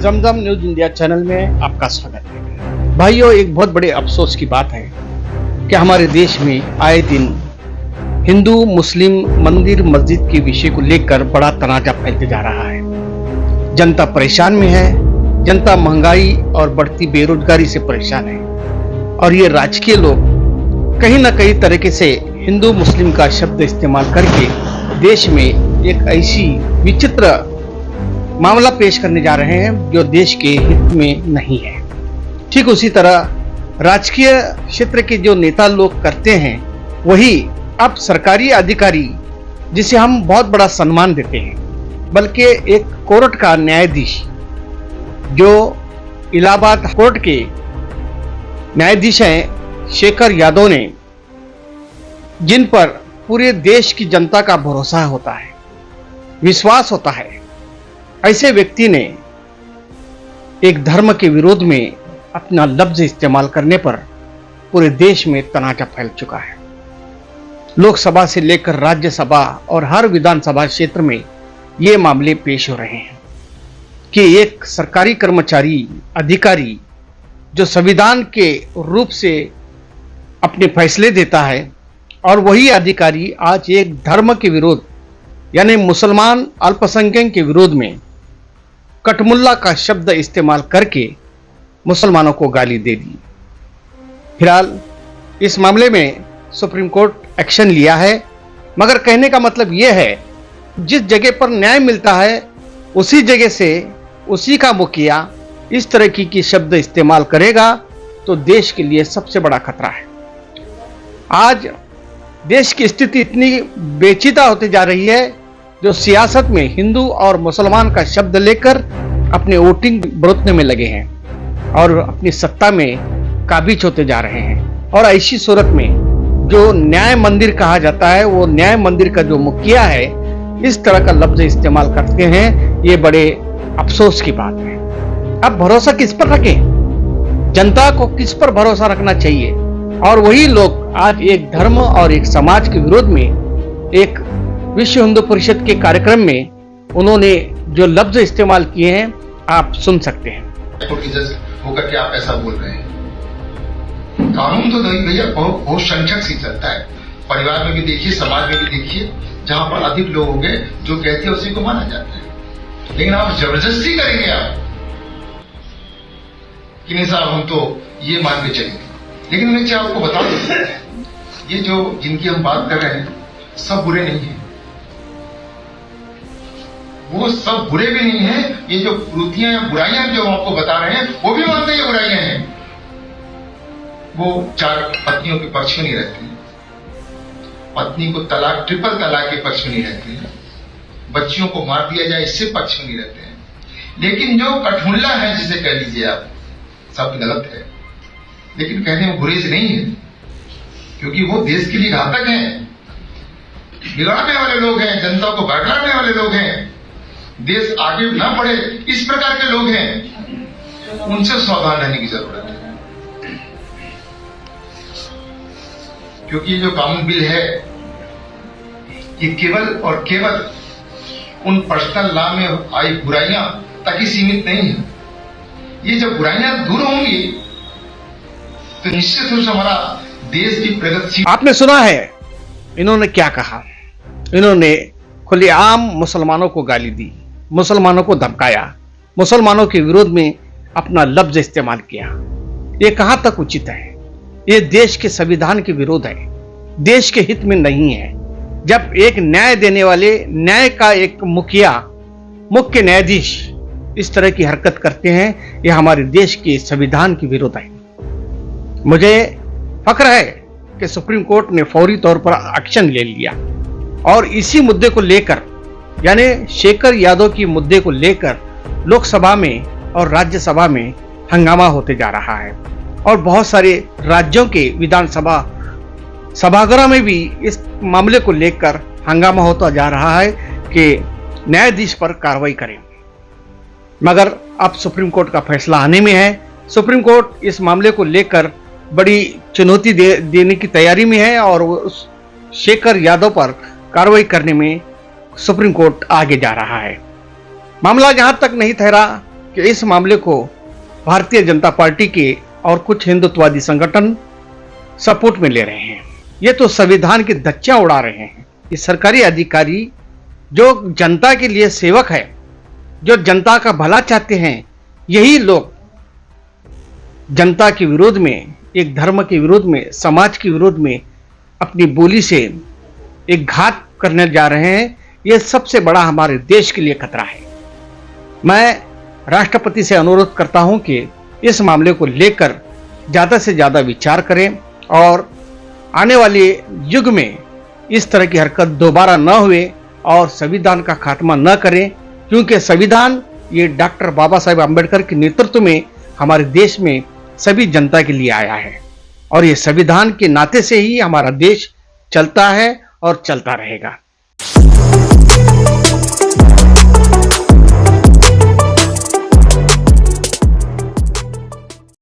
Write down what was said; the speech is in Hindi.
जमजम न्यूज इंडिया चैनल में आपका स्वागत है। भाइयों, एक बहुत बड़े अफसोस की बात है कि हमारे देश में आए दिन हिंदू मुस्लिम मंदिर मस्जिद के विषय को लेकर बड़ा तनाजा फैलते जा रहा है। जनता परेशान में है, जनता महंगाई और बढ़ती बेरोजगारी से परेशान है और ये राजकीय लोग कहीं ना कहीं तरीके से हिंदू मुस्लिम का शब्द इस्तेमाल करके देश में एक ऐसी विचित्र मामला पेश करने जा रहे हैं जो देश के हित में नहीं है। ठीक उसी तरह राजकीय क्षेत्र के जो नेता लोग करते हैं वही अब सरकारी अधिकारी, जिसे हम बहुत बड़ा सम्मान देते हैं, बल्कि एक कोर्ट का न्यायाधीश जो इलाहाबाद कोर्ट के न्यायाधीश हैं शेखर यादव ने, जिन पर पूरे देश की जनता का भरोसा होता है, विश्वास होता है, ऐसे व्यक्ति ने एक धर्म के विरोध में अपना लफ्ज इस्तेमाल करने पर पूरे देश में तनाजा फैल चुका है। लोकसभा से लेकर राज्यसभा और हर विधानसभा क्षेत्र में ये मामले पेश हो रहे हैं कि एक सरकारी कर्मचारी अधिकारी जो संविधान के रूप से अपने फैसले देता है और वही अधिकारी आज एक धर्म के विरोध यानी मुसलमान अल्पसंख्यक के विरोध में कटमुल्ला का शब्द इस्तेमाल करके मुसलमानों को गाली दे दी। फिलहाल इस मामले में सुप्रीम कोर्ट एक्शन लिया है, मगर कहने का मतलब यह है जिस जगह पर न्याय मिलता है उसी जगह से उसी का मुखिया इस तरह की शब्द इस्तेमाल करेगा तो देश के लिए सबसे बड़ा खतरा है। आज देश की स्थिति इतनी बेचिता होती जा रही है जो सियासत में हिंदू और मुसलमान का शब्द लेकर अपने वोटिंग बरोतने में लगे हैं और अपनी सत्ता में काबिज होते जा रहे हैं। और ऐसी सूरत में जो न्याय मंदिर कहा जाता है, वो न्याय मंदिर का जो मुखिया है इस तरह का लफ्ज इस्तेमाल करते हैं, ये बड़े अफसोस की बात है। अब भरोसा किस पर रखें? जनता को किस पर भरोसा रखना चाहिए? और वही लोग आज एक धर्म और एक समाज के विरोध में एक विश्व हिंदू परिषद के कार्यक्रम में उन्होंने जो लफ्ज इस्तेमाल किए हैं आप सुन सकते हैं। होकर के आप ऐसा बोल रहे हैं। कानून तो भैया बहुत संख्यक से चलता है। परिवार में भी देखिए, समाज में भी देखिए, जहां पर अधिक लोग होंगे जो कहते हैं उसी को माना जाता है। लेकिन आप जबरदस्ती करेंगे आप कि नहीं साहब हम तो ये मान के चलेंगे। लेकिन मैं क्या आपको बता दूं, ये जो जिनकी हम बात कर रहे हैं सब बुरे नहीं हैं, वो सब बुरे भी नहीं हैं। ये जो कुरीतियां या बुराइयां जो आपको बता रहे हैं वो भी मानते हैं बुराइयां हैं। वो चार पत्नियों के पक्ष में नहीं रहते हैं, पत्नी को तलाक ट्रिपल तलाक के पक्ष में नहीं रहते हैं, बच्चियों को मार दिया जाए इससे पक्ष में नहीं रहते हैं। लेकिन जो कठमुल्ला है जिसे कह लीजिए आप, सब गलत है लेकिन कहने में बुरे से नहीं है, क्योंकि वो देश के लिए घातक हैं, बिगाड़ने वाले लोग हैं, जनता को भड़काने वाले लोग हैं, देश आगे न बढ़े इस प्रकार के लोग हैं। उनसे सावधान रहने की जरूरत है, क्योंकि ये जो कानून बिल है ये केवल और केवल उन पर्सनल लॉ में आई बुराइयां तक ही सीमित नहीं है। ये जब बुराइयां दूर होंगी तो निश्चित रूप से हमारा देश की प्रगति। आपने सुना है इन्होंने क्या कहा। इन्होंने खुलेआम मुसलमानों को गाली दी, मुसलमानों को धमकाया, मुसलमानों के विरोध में अपना लफ्ज इस्तेमाल किया। ये कहां तक उचित है? ये देश के संविधान के विरोध है, देश के हित में नहीं है। जब एक न्याय देने वाले न्याय का एक मुखिया, मुख्य न्यायाधीश इस तरह की हरकत करते हैं, यह हमारे देश के संविधान के विरोध है। मुझे फक्र है कि सुप्रीम कोर्ट ने फौरी तौर पर एक्शन ले लिया और इसी मुद्दे को लेकर यानी शेखर यादव की मुद्दे को लेकर लोकसभा में और राज्यसभा में हंगामा होते जा रहा है और बहुत सारे राज्यों के विधानसभा सभागृह में भी इस मामले को लेकर हंगामा होता जा रहा है कि न्यायाधीश पर कार्रवाई करें। मगर अब सुप्रीम कोर्ट का फैसला आने में है। सुप्रीम कोर्ट इस मामले को लेकर बड़ी चुनौती देने की तैयारी में है और उस शेखर यादव पर कार्रवाई करने में सुप्रीम कोर्ट आगे जा रहा है। मामला जहां तक नहीं ठहरा कि इस मामले को भारतीय जनता पार्टी के और कुछ हिंदुत्ववादी संगठन सपोर्ट में ले रहे हैं। ये तो संविधान की धज्जियां उड़ा रहे हैं। ये सरकारी अधिकारी जो जनता के लिए सेवक है, जो जनता का भला चाहते हैं, यही लोग जनता के विरोध में, एक धर्म के विरोध में, समाज के विरोध में अपनी बोली से एक घात करने जा रहे हैं। यह सबसे बड़ा हमारे देश के लिए खतरा है। मैं राष्ट्रपति से अनुरोध करता हूं कि इस मामले को लेकर ज़्यादा से ज़्यादा विचार करें और आने वाले युग में इस तरह की हरकत दोबारा न हुए और संविधान का खात्मा न करें, क्योंकि संविधान ये डॉक्टर बाबा साहेब आम्बेडकर के नेतृत्व में हमारे देश में सभी जनता के लिए आया है और ये संविधान के नाते से ही हमारा देश चलता है और चलता रहेगा।